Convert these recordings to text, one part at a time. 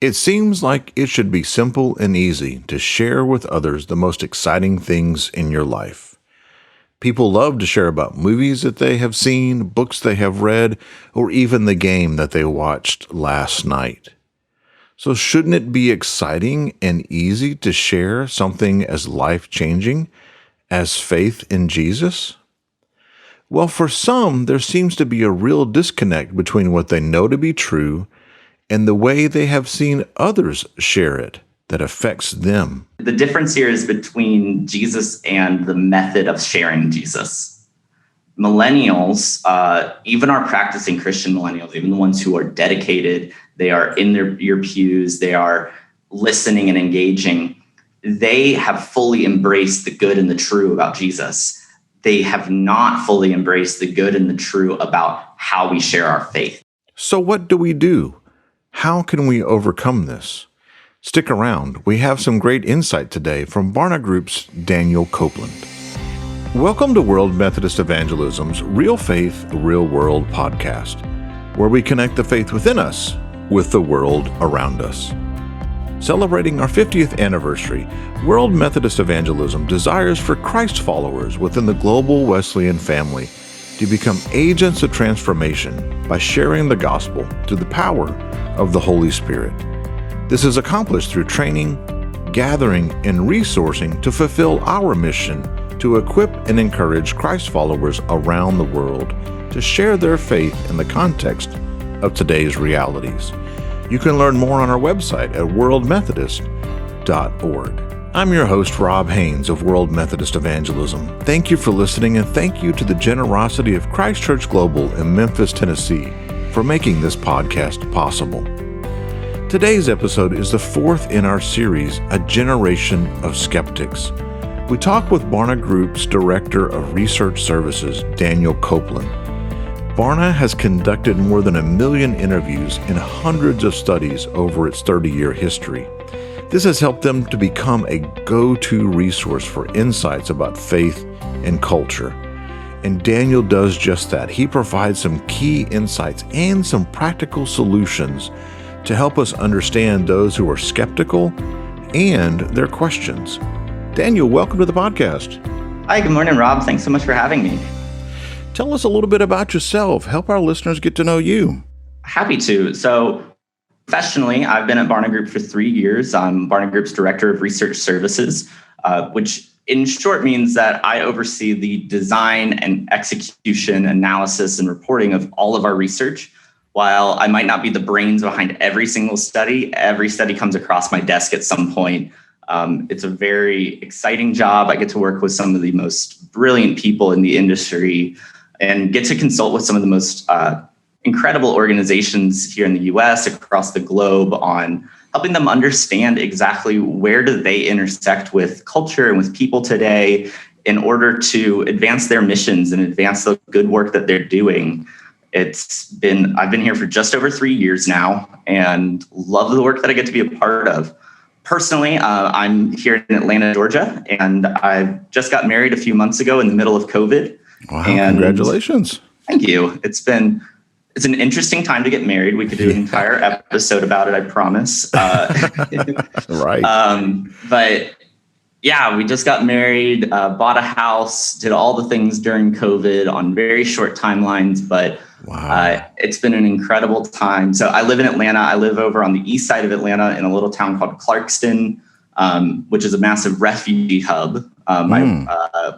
It seems like it should be simple and easy to share with others the most exciting things in your life. People love to share about movies that they have seen, books they have read, or even the game that they watched last night. So shouldn't it be exciting and easy to share something as life-changing as faith in Jesus? Well, for some, there seems to be a real disconnect between what they know to be true and the way they have seen others share it that affects them. The difference here is between Jesus and the method of sharing Jesus. Millennials, even our practicing Christian millennials, even the ones who are dedicated, they are in your pews, they are listening and engaging, they have fully embraced the good and the true about Jesus. They have not fully embraced the good and the true about how we share our faith. So what do we do? How can we overcome this? Stick around. We have some great insight today from Barna Group's Daniel Copeland. Welcome to World Methodist Evangelism's Real Faith, Real World podcast, where we connect the faith within us with the world around us. Celebrating our 50th anniversary, World Methodist Evangelism desires for Christ followers within the global Wesleyan family to become agents of transformation by sharing the gospel through the power of the Holy Spirit. This is accomplished through training, gathering, and resourcing to fulfill our mission to equip and encourage Christ followers around the world to share their faith in the context of today's realities. You can learn more on our website at worldmethodist.org. I'm your host, Rob Haynes of World Methodist Evangelism. Thank you for listening, and thank you to the generosity of Christ Church Global in Memphis, Tennessee, for making this podcast possible. Today's episode is the fourth in our series, A Generation of Skeptics. We talk with Barna Group's Director of Research Services, Daniel Copeland. Barna has conducted more than 1 million interviews and hundreds of studies over its 30-year history. This has helped them to become a go-to resource for insights about faith and culture. And Daniel does just that. He provides some key insights and some practical solutions to help us understand those who are skeptical and their questions. Daniel, welcome to the podcast. Hi, good morning, Rob. Thanks so much for having me. Tell us a little bit about yourself. Help our listeners get to know you. Happy to. So professionally, I've been at Barna Group for 3 years. I'm Barna Group's Director of Research Services, which in short means that I oversee the design and execution, analysis, and reporting of all of our research. While I might not be the brains behind every single study comes across my desk at some point. It's a very exciting job. I get to work with some of the most brilliant people in the industry and get to consult with some of the most incredible organizations here in the US, across the globe, on helping them understand exactly where do they intersect with culture and with people today in order to advance their missions and advance the good work that they're doing. I've been here for just over 3 years now and love the work that I get to be a part of. Personally, I'm here in Atlanta, Georgia, and I just got married a few months ago in the middle of COVID. Wow, congratulations. Thank you. It's an interesting time to get married. We could do an entire episode about it, I promise. Right. But yeah, we just got married, bought a house, did all the things during COVID on very short timelines, but wow. It's been an incredible time. So I live in Atlanta. I live over on the east side of Atlanta in a little town called Clarkston, which is a massive refugee hub. My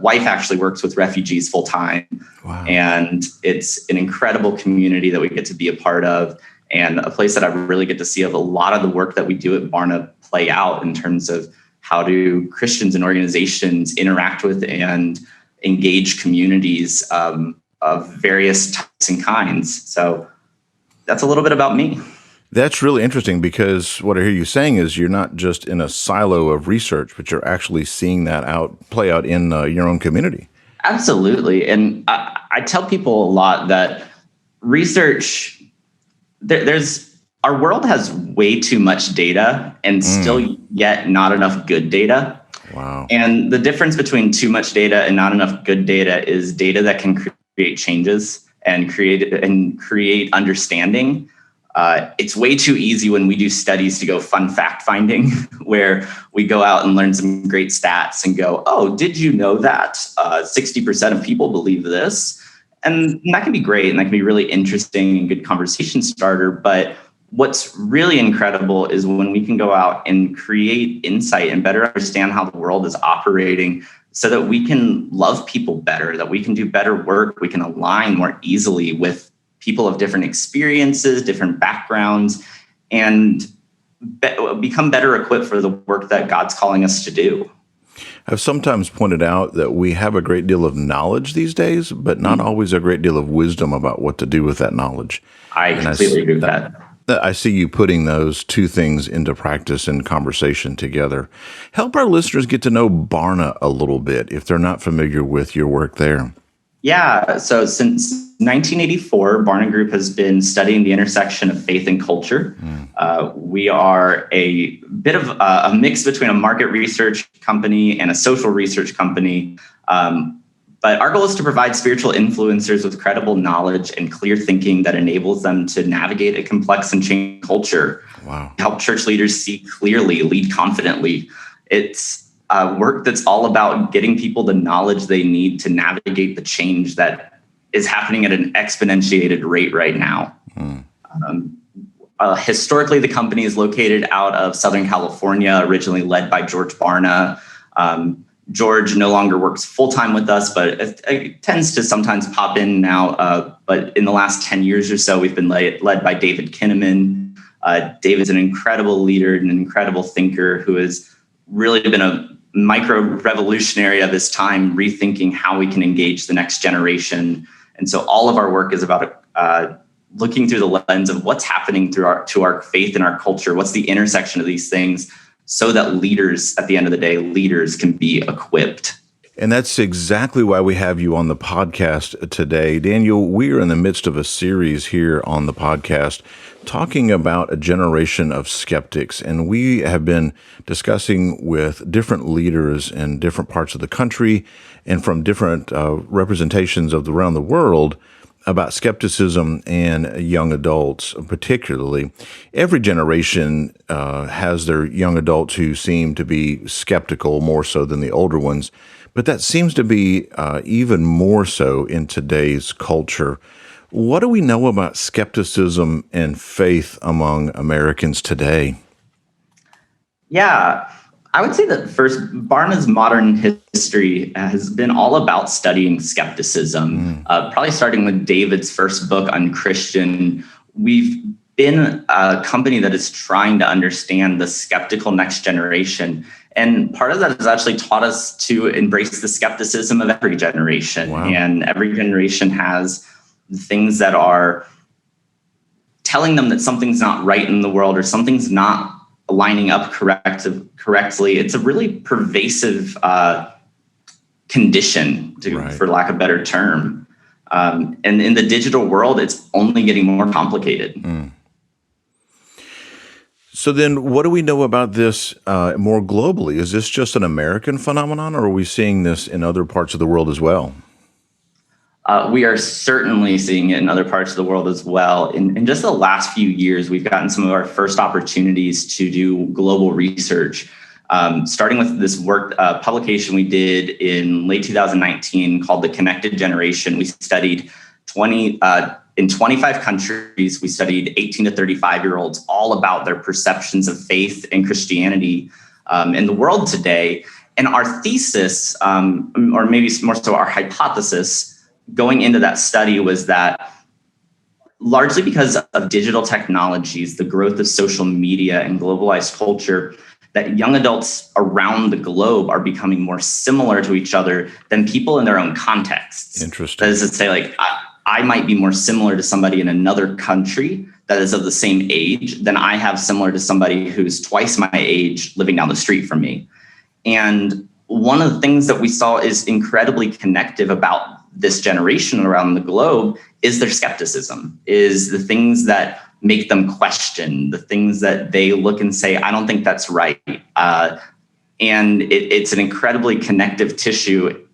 wife actually works with refugees full time. Wow. And it's an incredible community that we get to be a part of, and a place that I really get to see of a lot of the work that we do at Barna play out in terms of how do Christians and organizations interact with and engage communities of various types and kinds. So that's a little bit about me. That's really interesting, because what I hear you saying is you're not just in a silo of research, but you're actually seeing that play out in your own community. Absolutely. And I tell people a lot that research, our world has way too much data and still yet not enough good data. Wow. And the difference between too much data and not enough good data is data that can create changes and create understanding. It's way too easy when we do studies to go fun fact finding, where we go out and learn some great stats and go, oh, did you know that 60% of people believe this? And that can be great, and that can be really interesting and good conversation starter. But what's really incredible is when we can go out and create insight and better understand how the world is operating so that we can love people better, that we can do better work, we can align more easily with people of different experiences, different backgrounds, and become better equipped for the work that God's calling us to do. I've sometimes pointed out that we have a great deal of knowledge these days, but not always a great deal of wisdom about what to do with that knowledge. I completely agree with that. I see you putting those two things into practice and conversation together. Help our listeners get to know Barna a little bit if they're not familiar with your work there. Yeah, so since 1984, Barna Group has been studying the intersection of faith and culture. We are a bit of a mix between a market research company and a social research company. But our goal is to provide spiritual influencers with credible knowledge and clear thinking that enables them to navigate a complex and changing culture. Wow. Help church leaders see clearly, lead confidently. It's work that's all about getting people the knowledge they need to navigate the change that is happening at an exponentiated rate right now. Historically, the company is located out of Southern California, originally led by George Barna. George no longer works full-time with us, but it tends to sometimes pop in now. But in the last 10 years or so, we've been led by David Kinnaman. David's an incredible leader and an incredible thinker who has really been a micro-revolutionary of his time, rethinking how we can engage the next generation. And so all of our work is about looking through the lens of what's happening to our faith and our culture, what's the intersection of these things, so that leaders, at the end of the day, leaders can be equipped. And that's exactly why we have you on the podcast today. Daniel, we are in the midst of a series here on the podcast talking about a generation of skeptics. And we have been discussing with different leaders in different parts of the country and from different representations of around the world about skepticism and young adults, particularly. Every generation has their young adults who seem to be skeptical more so than the older ones, but that seems to be even more so in today's culture. What do we know about skepticism and faith among Americans today? Yeah, I would say that first, Barna's modern history has been all about studying skepticism, probably starting with David's first book on Christian. We've been a company that is trying to understand the skeptical next generation. And part of that has actually taught us to embrace the skepticism of every generation. Wow. And every generation has things that are telling them that something's not right in the world or something's not lining up correctly. It's a really pervasive condition, for lack of a better term. And in the digital world, it's only getting more complicated. So then what do we know about this more globally? Is this just an American phenomenon, or are we seeing this in other parts of the world as well? We are certainly seeing it in other parts of the world as well. In just the last few years, we've gotten some of our first opportunities to do global research, starting with this work publication we did in late 2019 called The Connected Generation. We studied in 25 countries. We studied 18 to 35-year-olds, all about their perceptions of faith and Christianity in the world today. And our thesis, or maybe more so our hypothesis, going into that study was that largely because of digital technologies, the growth of social media and globalized culture, that young adults around the globe are becoming more similar to each other than people in their own contexts. Interesting. That is to say, like, I might be more similar to somebody in another country that is of the same age than I have similar to somebody who's twice my age living down the street from me. And one of the things that we saw is incredibly connective about this generation around the globe is their skepticism, is the things that make them question, the things that they look and say, I don't think that's right. And it's an incredibly connective tissue,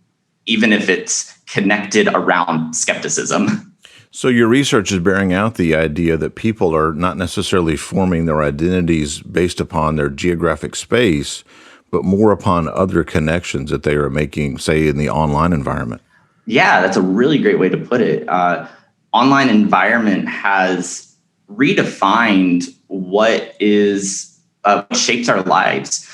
even if it's connected around skepticism. So your research is bearing out the idea that people are not necessarily forming their identities based upon their geographic space, but more upon other connections that they are making, say, in the online environment. Yeah, that's a really great way to put it. Online environment has redefined what shapes our lives.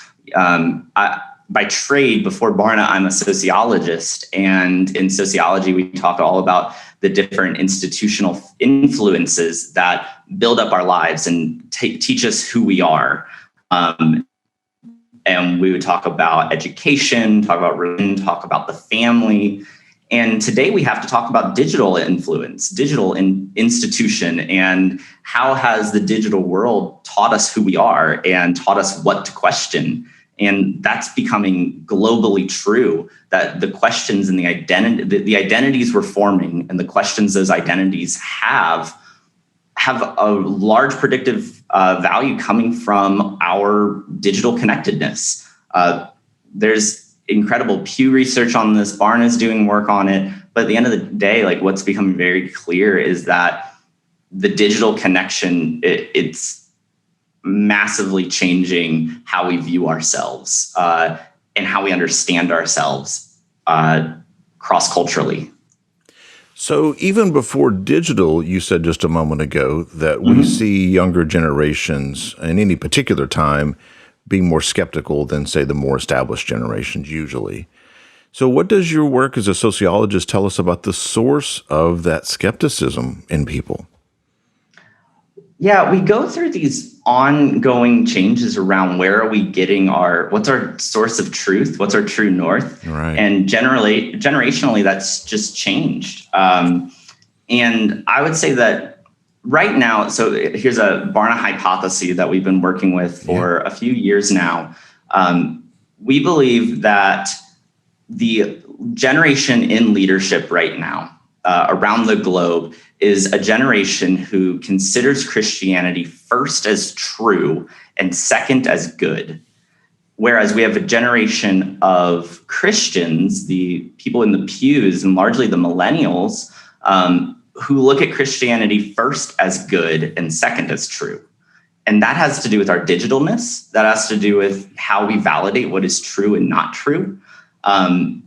By trade, before Barna, I'm a sociologist, and in sociology, we talk all about the different institutional influences that build up our lives and teach us who we are. And we would talk about education, talk about religion, talk about the family. And today we have to talk about digital influence, digital institution, and how has the digital world taught us who we are and taught us what to question. And that's becoming globally true, that the questions and the identities we're forming and the questions those identities have a large predictive value coming from our digital connectedness. There's incredible Pew research on this. Barna is doing work on it. But at the end of the day, like, what's becoming very clear is that the digital connection, it's massively changing how we view ourselves and how we understand ourselves cross-culturally. So even before digital, you said just a moment ago that we see younger generations in any particular time being more skeptical than, say, the more established generations usually. So what does your work as a sociologist tell us about the source of that skepticism in people? Yeah, we go through these ongoing changes around where are we getting what's our source of truth? What's our true north? Right. And generationally, that's just changed. And I would say that right now, so here's a Barna hypothesis that we've been working with for a few years now. We believe that the generation in leadership right now around the globe is a generation who considers Christianity first as true and second as good. Whereas we have a generation of Christians, the people in the pews and largely the millennials, who look at Christianity first as good and second as true. And that has to do with our digitalness. That has to do with how we validate what is true and not true. And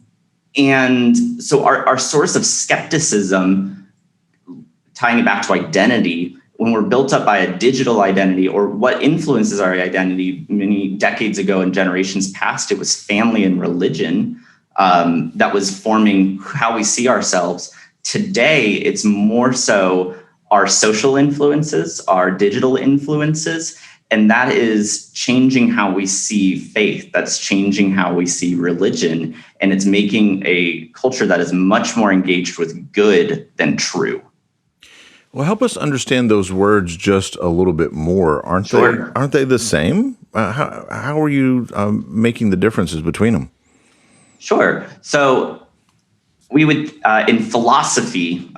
so our source of skepticism, tying it back to identity, when we're built up by a digital identity, or what influences our identity many decades ago and generations past, it was family and religion that was forming how we see ourselves. Today, it's more so our social influences, our digital influences, and that is changing how we see faith. That's changing how we see religion, and it's making a culture that is much more engaged with good than true. Well, help us understand those words just a little bit more. Aren't they the same? How are you making the differences between them? Sure. So we would, in philosophy,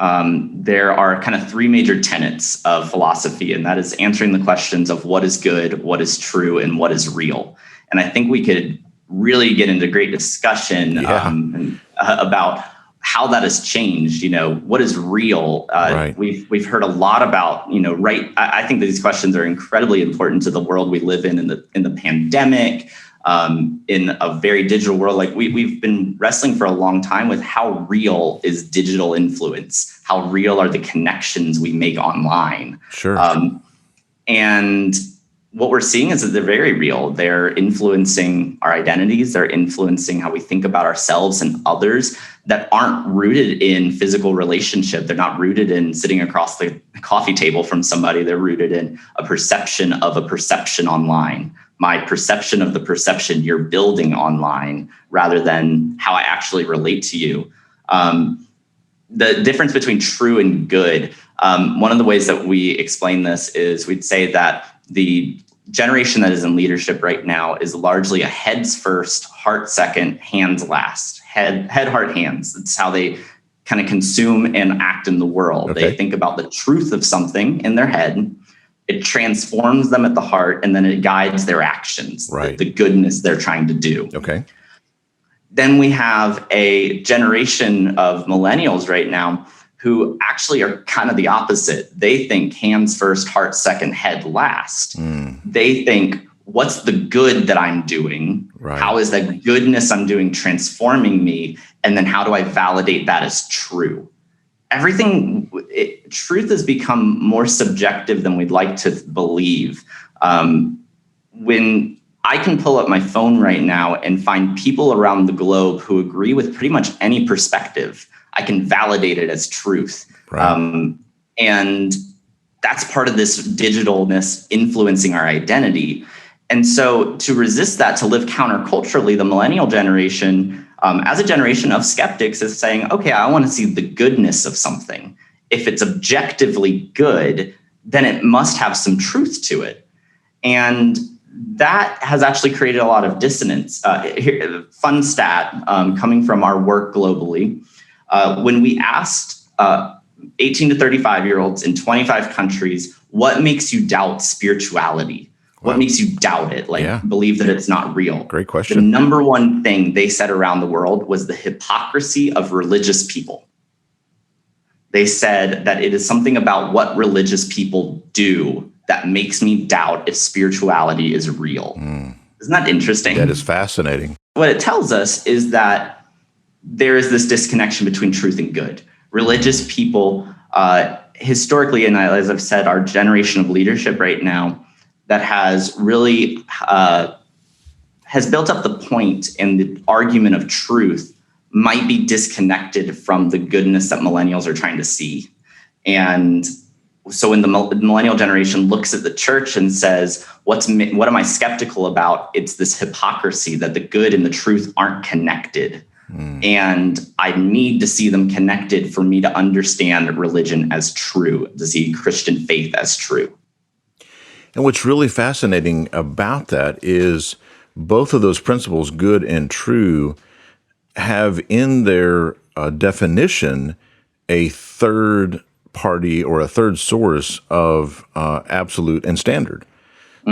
there are kind of three major tenets of philosophy, and that is answering the questions of what is good, what is true, and what is real. And I think we could really get into great discussion about how that has changed. You know, what is real? Right. We've heard a lot about, right. I think these questions are incredibly important to the world we live in the pandemic. In a very digital world, like we've been wrestling for a long time with how real is digital influence? How real are the connections we make online? Sure. And what we're seeing is that they're very real. They're influencing our identities. They're influencing how we think about ourselves and others that aren't rooted in physical relationship. They're not rooted in sitting across the coffee table from somebody. They're rooted in a perception of a perception online. My perception of the perception you're building online rather than how I actually relate to you. The difference between true and good, one of the ways that we explain this is we'd say that the generation that is in leadership right now is largely a heads first, heart second, hands last. Head, heart, hands. That's how they kind of consume and act in the world. Okay. They think about the truth of something in their head. It transforms them at the heart, and then it guides their actions, right. the goodness they're trying to do. Okay. Then we have a generation of millennials right now who actually are kind of the opposite. They think hands first, heart second, head last. They think, what's the good that I'm doing? Right. How is that goodness I'm doing transforming me? And then how do I validate that as true? Truth has become more subjective than we'd like to believe. When I can pull up my phone right now and find people around the globe who agree with pretty much any perspective, I can validate it as truth. Right. And that's part of this digitalness influencing our identity. And so to resist that, to live counterculturally, the millennial generation, as a generation of skeptics, is saying, okay, I want to see the goodness of something. If it's objectively good, then it must have some truth to it. And that has actually created a lot of dissonance. Fun stat coming from our work globally. When we asked 18 to 35-year-olds in 25 countries, what makes you doubt spirituality? What makes you doubt it? Believe that it's not real? Great question. The number one thing they said around the world was the hypocrisy of religious people. They said that it is something about what religious people do that makes me doubt if spirituality is real. Isn't that interesting? That is fascinating. What it tells us is that there is this disconnection between truth and good. Religious people, historically, and as I've said, our generation of leadership right now, that has really has built up the point in the argument of truth might be disconnected from the goodness that millennials are trying to see. And so when the millennial generation looks at the church and says, what am I skeptical about? It's this hypocrisy that the good and the truth aren't connected. And I need to see them connected for me to understand religion as true, to see Christian faith as true. And what's really fascinating about that is both of those principles, good and true, have in their definition a third party or a third source of absolute and standard.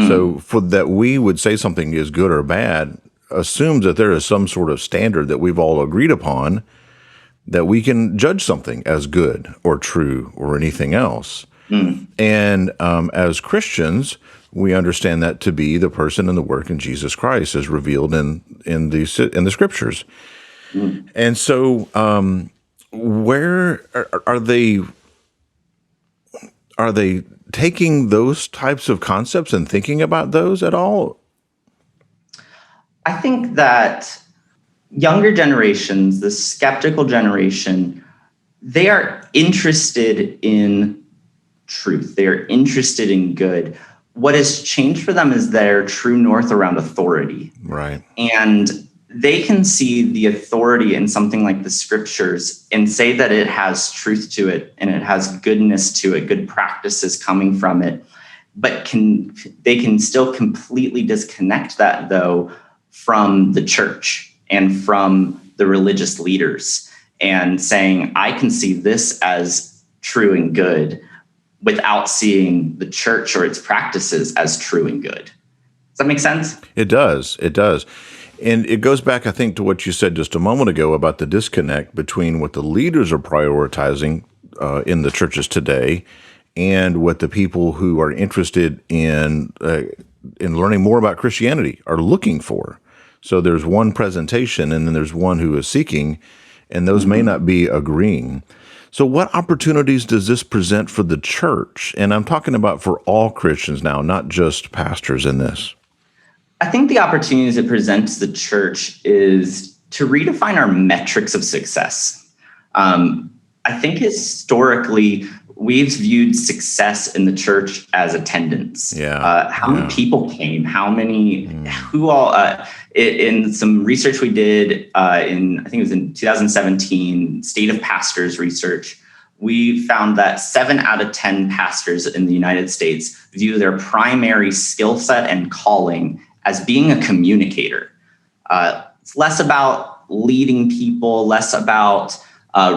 So for that we would say something is good or bad assumes that there is some sort of standard that we've all agreed upon that we can judge something as good or true or anything else. And as Christians, we understand that to be the person and the work in Jesus Christ as revealed in the scriptures. And so where are they taking those types of concepts and thinking about those at all? I think that younger generations, the skeptical generation, they are interested in truth. They are interested in good. What has changed for them is their true north around authority. Right. And they can see the authority in something like the scriptures and say that it has truth to it and it has goodness to it, good practices coming from it. But they can still completely disconnect that, though, from the church and from the religious leaders, and saying, I can see this as true and good without seeing the church or its practices as true and good. Does that make sense? It does. It does. And it goes back, I think, to what you said just a moment ago about the disconnect between what the leaders are prioritizing in the churches today and what the people who are interested in learning more about Christianity are looking for. So there's one presentation and then there's one who is seeking, and those may not be agreeing. So what opportunities does this present for the church? And I'm talking about for all Christians now, not just pastors in this. I think the opportunities it presents the church is to redefine our metrics of success. I think historically, we've viewed success in the church as attendance. How many people came? How many? Who all? In some research we did I think it was in 2017, State of Pastors research, we found that 7 out of 10 pastors in the United States view their primary skill set and calling as being a communicator. It's less about leading people, less about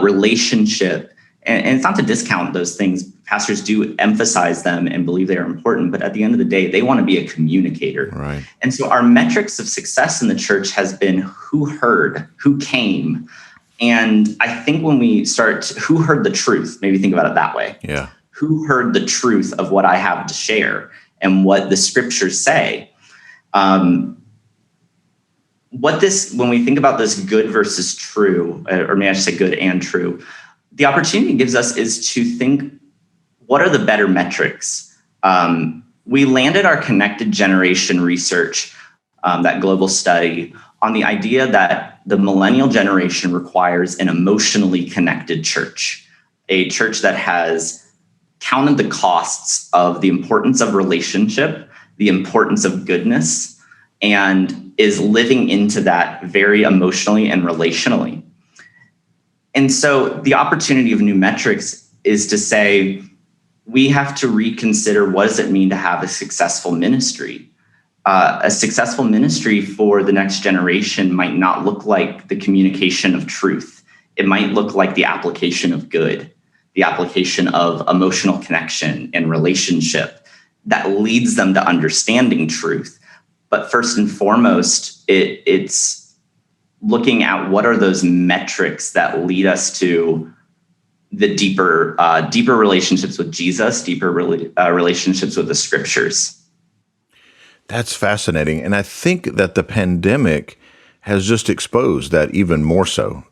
relationship. And it's not to discount those things. Pastors do emphasize them and believe they are important, but at the end of the day, they want to be a communicator. Right. And so our metrics of success in the church has been who heard, who came, And I think when we start, who heard the truth? Maybe think about it that way. Yeah. Who heard the truth of what I have to share and what the scriptures say? When we think about this good versus true, or maybe I should say good and true, the opportunity it gives us is to think, what are the better metrics? We landed our connected generation research, that global study, on the idea that the millennial generation requires an emotionally connected church, a church that has counted the costs of the importance of relationship, the importance of goodness, and is living into that very emotionally and relationally. And so the opportunity of new metrics is to say, we have to reconsider, what does it mean to have a successful ministry? A successful ministry for the next generation might not look like the communication of truth. It might look like the application of good, the application of emotional connection and relationship that leads them to understanding truth. But first and foremost, it's looking at what are those metrics that lead us to the deeper relationships with Jesus, deeper relationships with the scriptures. That's fascinating. And I think that the pandemic has just exposed that even more so.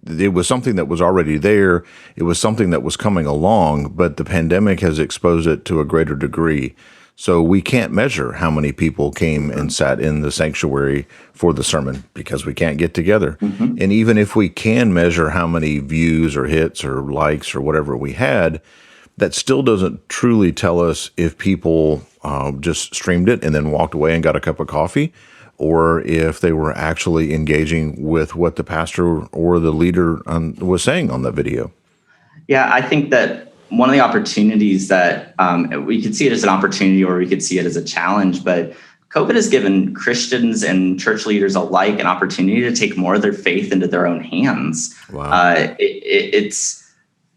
It was something that was already there. It was something that was coming along, but the pandemic has exposed it to a greater degree. So we can't measure how many people came and sat in the sanctuary for the sermon because we can't get together. Mm-hmm. And even if we can measure how many views or hits or likes or whatever we had, that still doesn't truly tell us if people just streamed it and then walked away and got a cup of coffee, or if they were actually engaging with what the pastor or the leader was saying on the video. Yeah, I think that one of the opportunities that we could see it as an opportunity or we could see it as a challenge, but COVID has given Christians and church leaders alike an opportunity to take more of their faith into their own hands. Wow.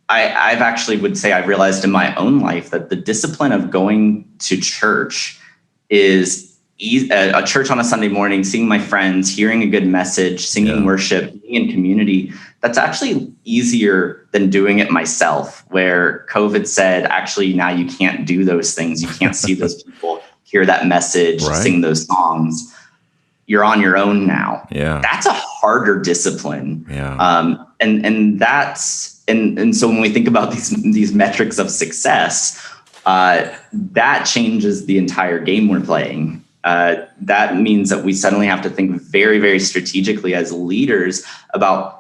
I've actually would say I've realized in my own life that the discipline of going to church is a church on a Sunday morning, seeing my friends, hearing a good message, singing worship, being in community. That's actually easier than doing it myself, where COVID said, actually, now you can't do those things. You can't see those people, hear that message, sing those songs. You're on your own now. Yeah. That's a harder discipline. Yeah. And so when we think about these metrics of success, that changes the entire game we're playing. That means that we suddenly have to think very, very strategically as leaders about,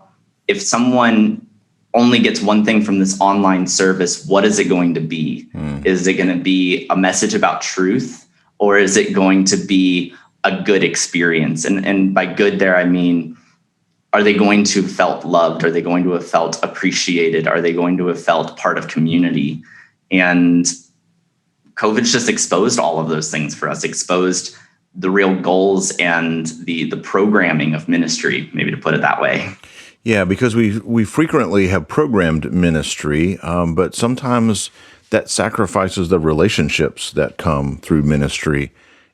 if someone only gets one thing from this online service, what is it going to be? Is it going to be a message about truth, or is it going to be a good experience? And by good there, I mean, are they going to have felt loved? Are they going to have felt appreciated? Are they going to have felt part of community? And COVID's just exposed all of those things for us, exposed the real goals and the programming of ministry, maybe to put it that way. Yeah, because we frequently have programmed ministry, but sometimes that sacrifices the relationships that come through ministry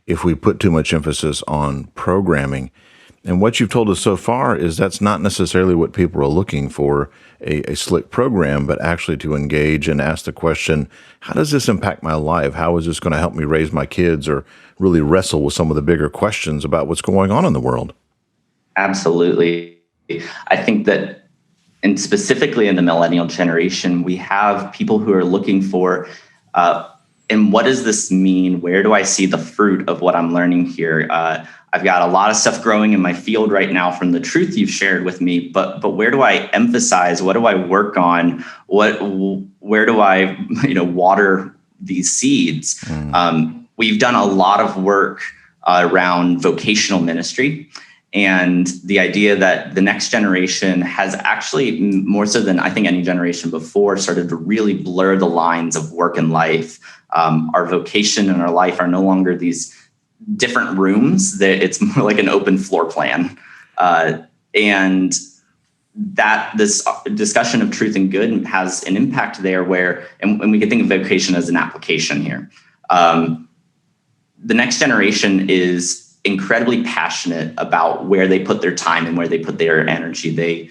if we put too much emphasis on programming. And what you've told us so far is that's not necessarily what people are looking for, a slick program, but actually to engage and ask the question, how does this impact my life? How is this going to help me raise my kids, or really wrestle with some of the bigger questions about what's going on in the world? Absolutely. I think that, and specifically in the millennial generation, we have people who are looking for, and what does this mean? Where do I see the fruit of what I'm learning here? I've got a lot of stuff growing in my field right now from the truth you've shared with me, but where do I emphasize? What do I work on? Where do I water these seeds? We've done a lot of work around vocational ministry, and the idea that the next generation has actually, more so than I think any generation before, started to really blur the lines of work and life. Our vocation and our life are no longer these different rooms, that it's more like an open floor plan. And that this discussion of truth and good has an impact there and we can think of vocation as an application here. The next generation is incredibly passionate about where they put their time and where they put their energy. They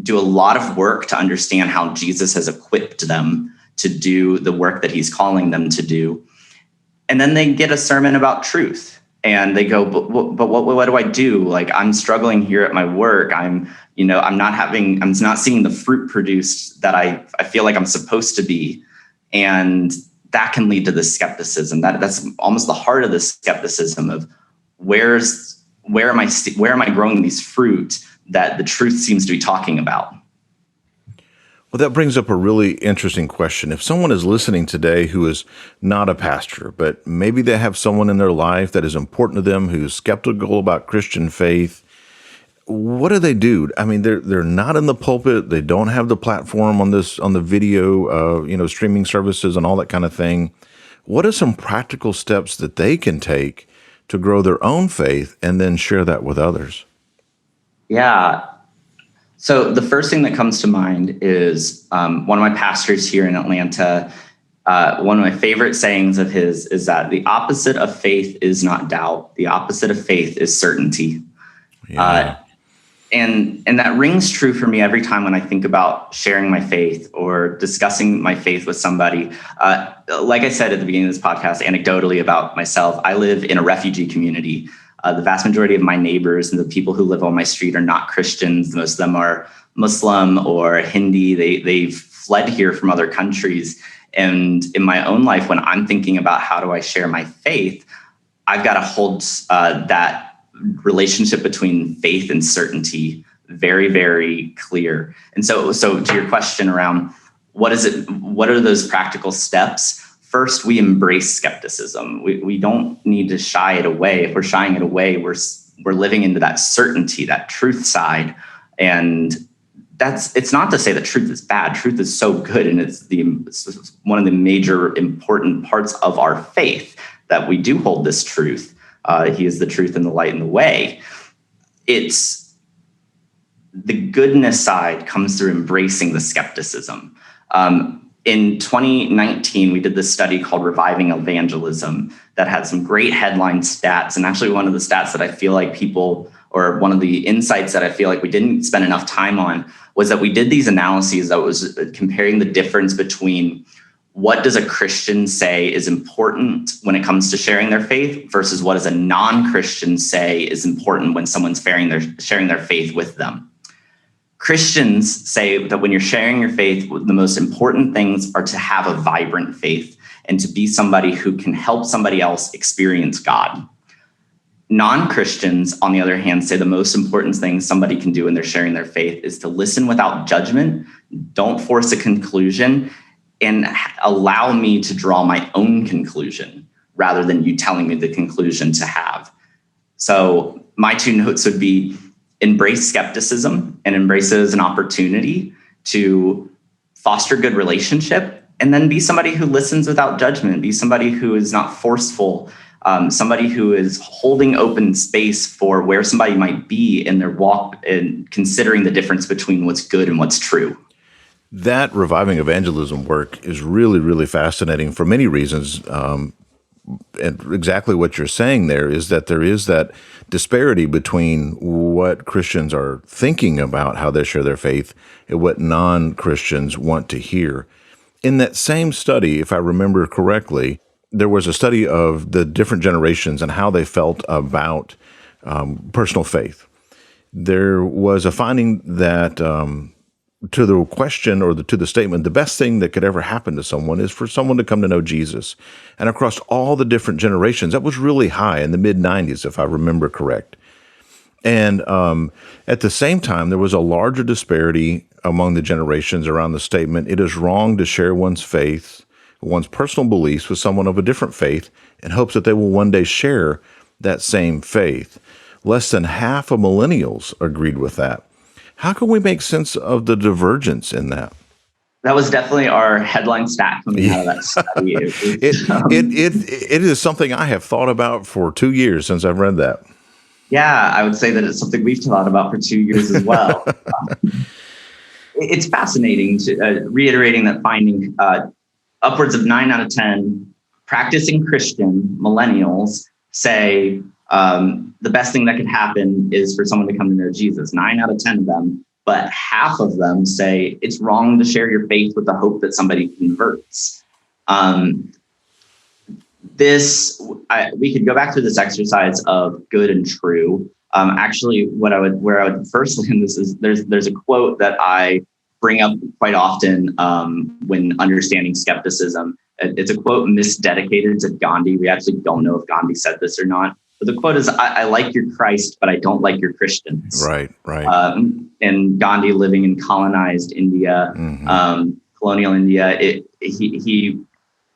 do a lot of work to understand how Jesus has equipped them to do the work that he's calling them to do. And then they get a sermon about truth and they go, but what do I do? Like, I'm struggling here at my work. I'm not seeing the fruit produced that I feel like I'm supposed to be. And that can lead to the skepticism. That's almost the heart of the skepticism of where am I growing these fruit that the truth seems to be talking about? Well, that brings up a really interesting question. If someone is listening today who is not a pastor, but maybe they have someone in their life that is important to them who's skeptical about Christian faith, what do they do? I mean, they're not in the pulpit. They don't have the platform on the video, streaming services and all that kind of thing. What are some practical steps that they can take to grow their own faith and then share that with others? Yeah. So the first thing that comes to mind is one of my pastors here in Atlanta. One of my favorite sayings of his is that the opposite of faith is not doubt. The opposite of faith is certainty. Yeah. And that rings true for me every time when I think about sharing my faith or discussing my faith with somebody. Like I said at the beginning of this podcast, anecdotally about myself, I live in a refugee community. The vast majority of my neighbors and the people who live on my street are not Christians. Most of them are Muslim or Hindi. They've fled here from other countries. And in my own life, when I'm thinking about how do I share my faith, I've got to hold that relationship between faith and certainty very, very clear. And so to your question around what are those practical steps? First, we embrace skepticism. We don't need to shy it away. If we're shying it away, we're living into that certainty, that truth side. And it's not to say that truth is bad. Truth is so good, and it's one of the major important parts of our faith that we do hold this truth. He is the truth and the light and the way. It's the goodness side comes through embracing the skepticism. In 2019, we did this study called Reviving Evangelism that had some great headline stats. And actually one of the stats that I feel like one of the insights that I feel like we didn't spend enough time on was that we did these analyses that was comparing the difference between what does a Christian say is important when it comes to sharing their faith versus what does a non-Christian say is important when someone's sharing their faith with them. Christians say that when you're sharing your faith, the most important things are to have a vibrant faith and to be somebody who can help somebody else experience God. Non-Christians, on the other hand, say the most important thing somebody can do when they're sharing their faith is to listen without judgment, don't force a conclusion, and allow me to draw my own conclusion rather than you telling me the conclusion to have. So my two notes would be embrace skepticism and embrace it as an opportunity to foster good relationship, and then be somebody who listens without judgment, be somebody who is not forceful, somebody who is holding open space for where somebody might be in their walk and considering the difference between what's good and what's true. That reviving evangelism work is really, really fascinating for many reasons. And exactly what you're saying there is that there is that disparity between what Christians are thinking about how they share their faith and what non-Christians want to hear. In that same study, if I remember correctly, there was a study of the different generations and how they felt about personal faith. There was a finding that to the question or to the statement, the best thing that could ever happen to someone is for someone to come to know Jesus. And across all the different generations, that was really high in the mid-90s, if I remember correct. And at the same time, there was a larger disparity among the generations around the statement, it is wrong to share one's faith, one's personal beliefs with someone of a different faith in hopes that they will one day share that same faith. Less than half of millennials agreed with that. How can we make sense of the divergence in that? That was definitely our headline stat coming out of that study. It is something I have thought about for 2 years since I've read that. Yeah, I would say that it's something we've thought about for 2 years as well. It's fascinating to reiterating that finding upwards of 9 out of 10 practicing Christian millennials say the best thing that could happen is for someone to come to know Jesus. 9 out of 10 of them, but half of them say it's wrong to share your faith with the hope that somebody converts. We could go back to this exercise of good and true. Actually, where I would first land this is there's a quote that I bring up quite often when understanding skepticism. It's a quote misdedicated to Gandhi. We actually don't know if Gandhi said this or not. But the quote is, I like your Christ, but I don't like your Christians. Right. And Gandhi, living in colonized India, colonial India, he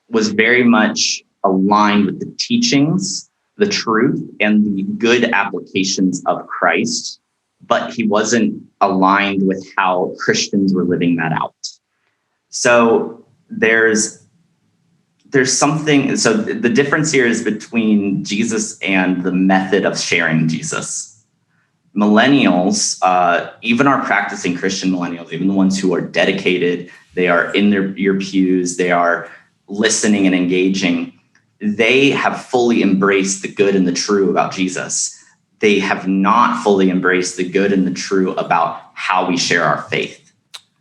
was very much aligned with the teachings, the truth, and the good applications of Christ, but he wasn't aligned with how Christians were living that out. So there's something, so the difference here is between Jesus and the method of sharing Jesus. Millennials, even our practicing Christian millennials, even the ones who are dedicated, they are in your pews, they are listening and engaging, they have fully embraced the good and the true about Jesus. They have not fully embraced the good and the true about how we share our faith.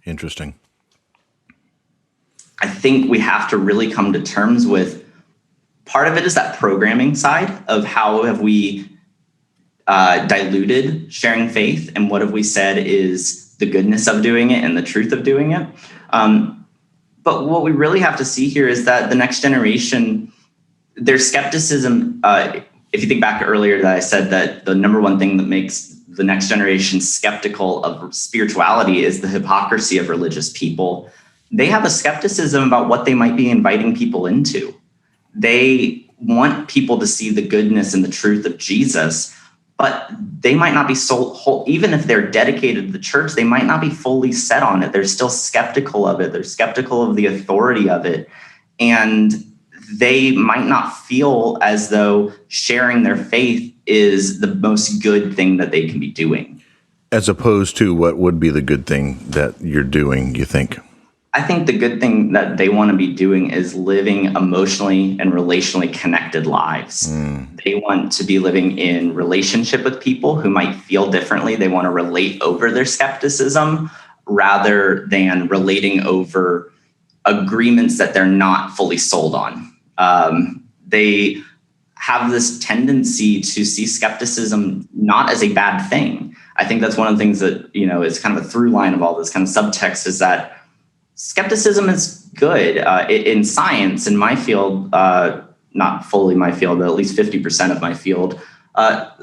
Interesting. I think we have to really come to terms with, part of it is that programming side of how have we diluted sharing faith, and what have we said is the goodness of doing it and the truth of doing it. But what we really have to see here is that the next generation, their skepticism, if you think back earlier that I said that the number one thing that makes the next generation skeptical of spirituality is the hypocrisy of religious people. They have a skepticism about what they might be inviting people into. They want people to see the goodness and the truth of Jesus, but they might not be even if they're dedicated to the church, they might not be fully set on it. They're still skeptical of it. They're skeptical of the authority of it. And they might not feel as though sharing their faith is the most good thing that they can be doing. As opposed to what would be the good thing that you're doing, you think? I think the good thing that they want to be doing is living emotionally and relationally connected lives. They want to be living in relationship with people who might feel differently. They want to relate over their skepticism rather than relating over agreements that they're not fully sold on. They have this tendency to see skepticism not as a bad thing. I think that's one of the things that, is kind of a through line of all this kind of subtext, is that skepticism is good. In science, in my field, not fully my field, but at least 50% of my field,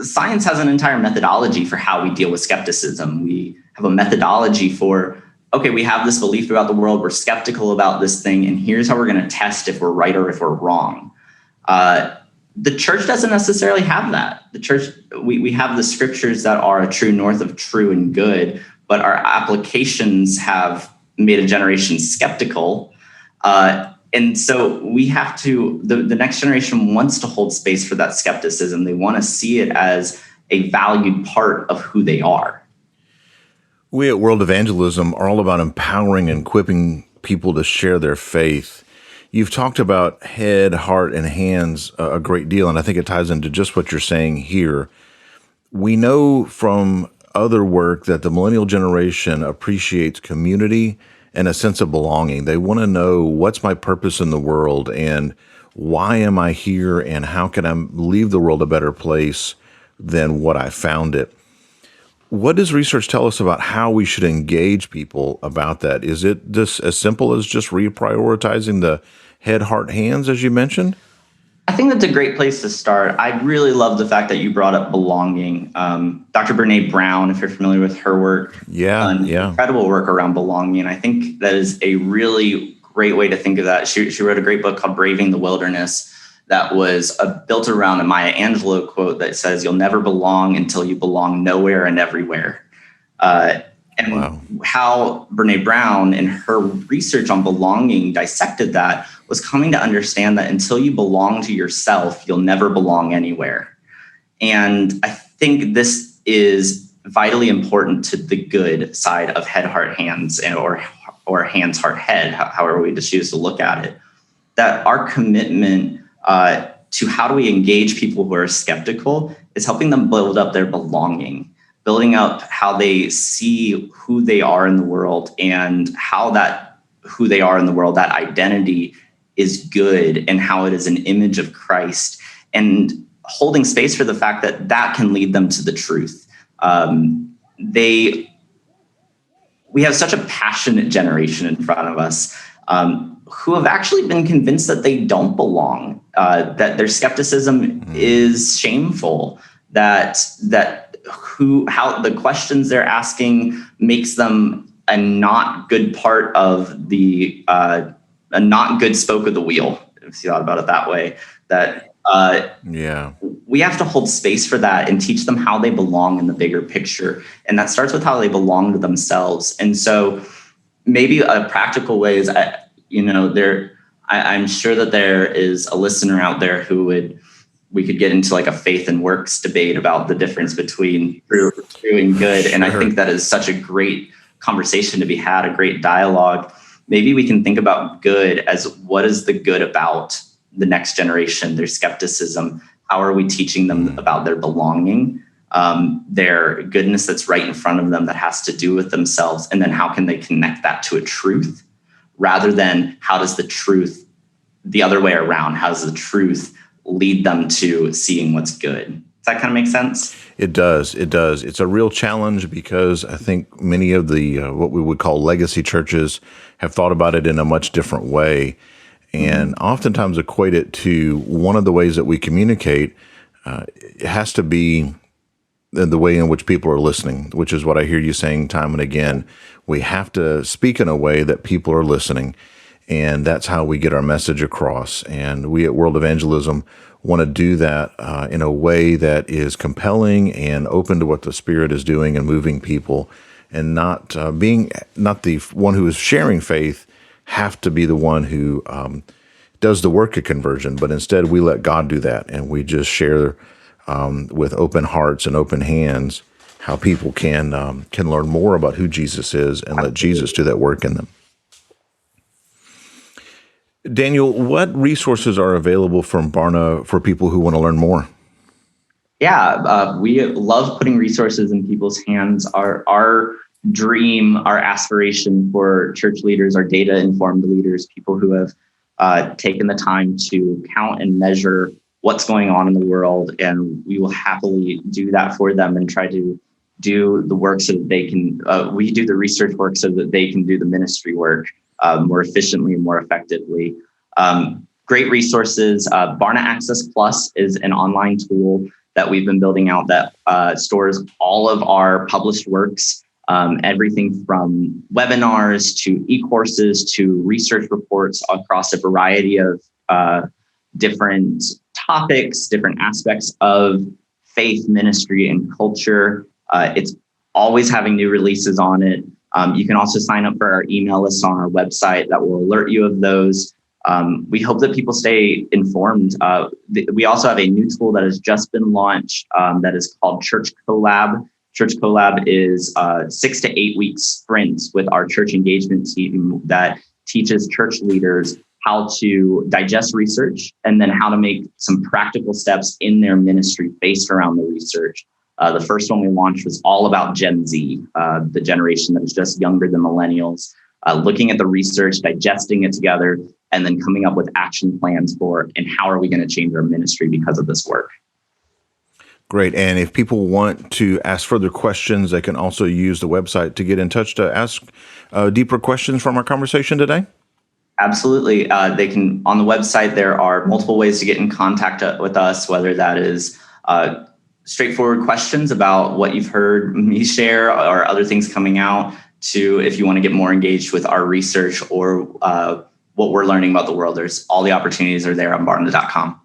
science has an entire methodology for how we deal with skepticism. We have a methodology for, okay, we have this belief about the world, we're skeptical about this thing, and here's how we're going to test if we're right or if we're wrong. The church doesn't necessarily have that. The church, we have the scriptures that are a true north of true and good, but our applications have made a generation skeptical. And so we have to, the next generation wants to hold space for that skepticism. They want to see it as a valued part of who they are. We at World Evangelism are all about empowering and equipping people to share their faith. You've talked about head, heart, and hands a great deal, and I think it ties into just what you're saying here. We know from other work that the millennial generation appreciates community and a sense of belonging. They want to know, what's my purpose in the world, and why am I here, and how can I leave the world a better place than what I found it? What does research tell us about how we should engage people about that? Is it just as simple as just reprioritizing the head, heart, hands, as you mentioned? I think that's a great place to start. I really love the fact that you brought up belonging. Dr. Brene Brown, if you're familiar with her work, incredible work around belonging. And I think that is a really great way to think of that. She wrote a great book called Braving the Wilderness that was built around a Maya Angelou quote that says, "You'll never belong until you belong nowhere and everywhere." How Brene Brown in her research on belonging dissected that was coming to understand that until you belong to yourself, you'll never belong anywhere. And I think this is vitally important to the good side of head, heart, hands, or hands, heart, head, however we choose to look at it, that our commitment to how do we engage people who are skeptical is helping them build up their belonging, building up how they see who they are in the world and how that who they are in the world, that identity is good and how it is an image of Christ, and holding space for the fact that that can lead them to the truth. We have such a passionate generation in front of us who have actually been convinced that they don't belong, that their skepticism is shameful, how the questions they're asking makes them a not good part of the a not good spoke of the wheel, if you thought about it that way. That we have to hold space for that and teach them how they belong in the bigger picture. And that starts with how they belong to themselves. And so maybe a practical way is, I'm sure that there is a listener out there we could get into like a faith and works debate about the difference between true and good. And I think that is such a great conversation to be had, a great dialogue. Maybe we can think about good as what is the good about the next generation, their skepticism. How are we teaching them about their belonging, their goodness that's right in front of them that has to do with themselves? And then how can they connect that to a truth rather than how does the truth the other way around? How does the truth lead them to seeing what's good? Does that kind of make sense? It does. It does. It's a real challenge because I think many of the what we would call legacy churches have thought about it in a much different way, and oftentimes equate it to one of the ways that we communicate. It has to be the way in which people are listening, which is what I hear you saying time and again. We have to speak in a way that people are listening, and that's how we get our message across. And we at World Evangelism want to do that in a way that is compelling and open to what the Spirit is doing and moving people, and not the one who is sharing faith have to be the one who does the work of conversion, but instead we let God do that, and we just share with open hearts and open hands how people can learn more about who Jesus is and let Jesus do that work in them. Daniel, what resources are available from Barna for people who want to learn more? Yeah, we love putting resources in people's hands. Our dream, our aspiration for church leaders, our data-informed leaders, people who have taken the time to count and measure what's going on in the world, and we will happily do that for them and try to do the work so that they can, we do the research work so that they can do the ministry work more efficiently and more effectively. Great resources. Barna Access Plus is an online tool that we've been building out that stores all of our published works, everything from webinars to e-courses to research reports across a variety of different topics, different aspects of faith, ministry, and culture. It's always having new releases on it. You can also sign up for our email list on our website that will alert you of those. We hope that people stay informed. We also have a new tool that has just been launched that is called Church Collab. Church Collab is 6 to 8 week sprints with our church engagement team that teaches church leaders how to digest research and then how to make some practical steps in their ministry based around the research. The first one we launched was all about Gen Z, the generation that is just younger than millennials, looking at the research, digesting it together, and then coming up with action plans for and how are we going to change our ministry because of this work. Great. And if people want to ask further questions, they can also use the website to get in touch to ask deeper questions from our conversation today? Absolutely. They can, on the website, there are multiple ways to get in contact with us, whether that is straightforward questions about what you've heard me share or other things coming out, to if you want to get more engaged with our research or what we're learning about the world. There's all the opportunities are there on barna.com.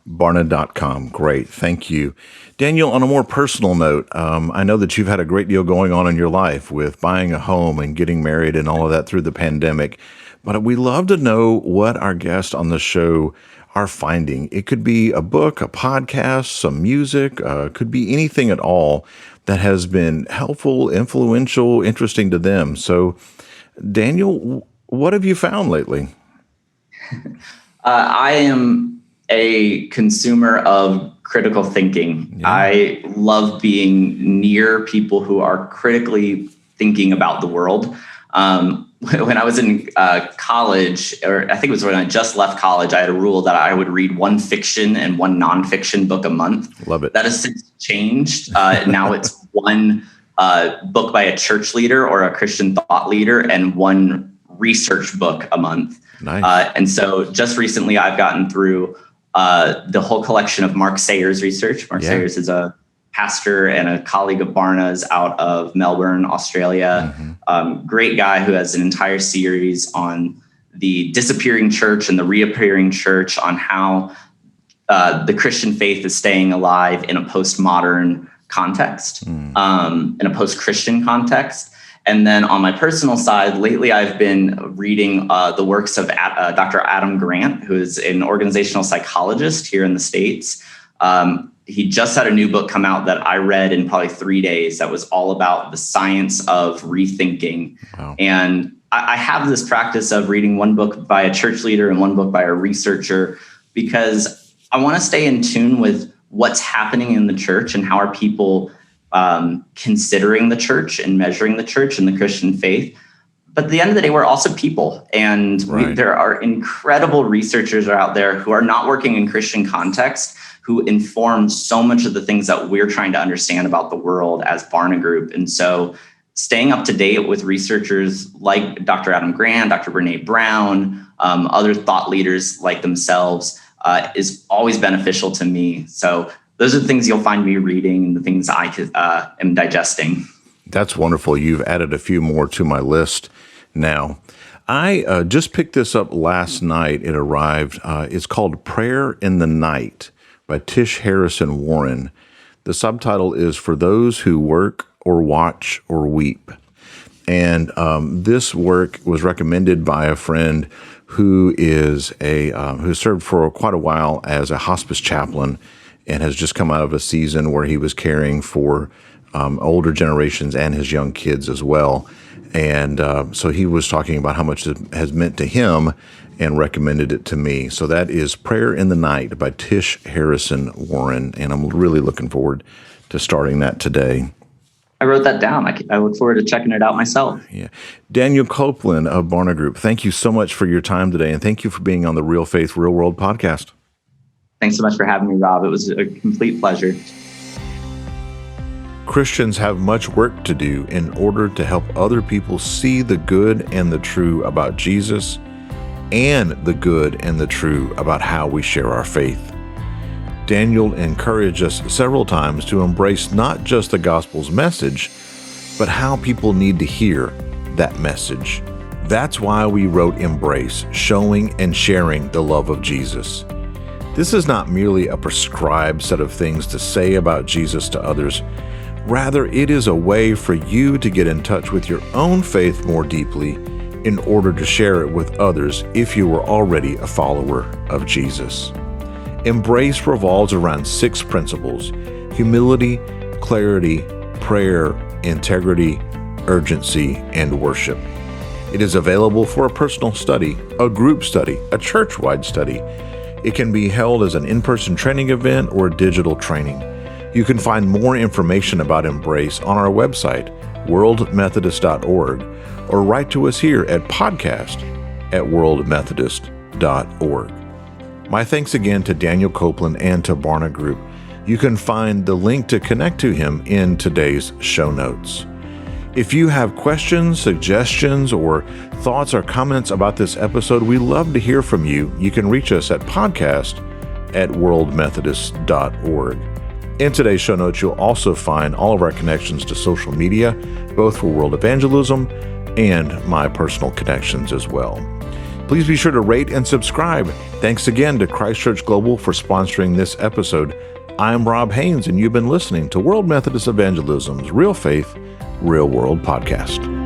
Barna.com. Great. Thank you. Daniel, on a more personal note, I know that you've had a great deal going on in your life with buying a home and getting married and all of that through the pandemic. But we love to know what our guests on the show are finding. It could be a book, a podcast, some music, could be anything at all that has been helpful, influential, interesting to them. So, Daniel, what have you found lately? I am a consumer of critical thinking. Yeah. I love being near people who are critically thinking about the world. When I was in college, or I think it was when I just left college, I had a rule that I would read one fiction and one nonfiction book a month. Love it. That has since changed. Now it's one book by a church leader or a Christian thought leader and one research book a month. Nice. And so just recently I've gotten through the whole collection of Mark Sayers' research. Mark Sayers is a pastor and a colleague of Barna's out of Melbourne, Australia. Great guy who has an entire series on the disappearing church and the reappearing church, on how the Christian faith is staying alive in a postmodern context, in a post-Christian context. And then on my personal side, lately I've been reading the works of Dr. Adam Grant, who is an organizational psychologist here in the States. He just had a new book come out that I read in probably 3 days that was all about the science of rethinking. Wow. And I have this practice of reading one book by a church leader and one book by a researcher, because I want to stay in tune with what's happening in the church and how are people considering the church and measuring the church and the Christian faith. But at the end of the day, we're also people. And there are incredible researchers out there who are not working in Christian context, who inform so much of the things that we're trying to understand about the world as Barna Group. And so staying up to date with researchers like Dr. Adam Grant, Dr. Brene Brown, other thought leaders like themselves is always beneficial to me. So those are the things you'll find me reading and the things I am digesting. That's wonderful. You've added a few more to my list now. I just picked this up last night. It arrived. It's called Prayer in the Night by Tish Harrison Warren. The subtitle is For Those Who Work or Watch or Weep. And this work was recommended by a friend who is who served for quite a while as a hospice chaplain and has just come out of a season where he was caring for older generations and his young kids as well. And so he was talking about how much it has meant to him and recommended it to me. So that is Prayer in the Night by Tish Harrison Warren, and I'm really looking forward to starting that today. I wrote that down. I look forward to checking it out myself. Yeah. Daniel Copeland of Barna Group, thank you so much for your time today, and thank you for being on the Real Faith, Real World podcast. Thanks so much for having me, Rob. It was a complete pleasure. Christians have much work to do in order to help other people see the good and the true about Jesus and the good and the true about how we share our faith. Daniel encouraged us several times to embrace not just the gospel's message, but how people need to hear that message. That's why we wrote Embrace, showing and sharing the love of Jesus. This is not merely a prescribed set of things to say about Jesus to others. Rather, it is a way for you to get in touch with your own faith more deeply in order to share it with others if you were already a follower of Jesus. Embrace revolves around 6 principles: humility, clarity, prayer, integrity, urgency, and worship. It is available for a personal study, a group study, a church-wide study. It can be held as an in-person training event or a digital training. You can find more information about Embrace on our website, worldmethodist.org, or write to us here at podcast@worldmethodist.org. My thanks again to Daniel Copeland and to Barna Group. You can find the link to connect to him in today's show notes. If you have questions, suggestions, or thoughts or comments about this episode, we love to hear from you. You can reach us at podcast@worldmethodist.org. In today's show notes, you'll also find all of our connections to social media, both for World Evangelism and my personal connections as well. Please be sure to rate and subscribe. Thanks again to Christ Church Global for sponsoring this episode. I'm Rob Haynes, and you've been listening to World Methodist Evangelism's Real Faith, Real World podcast.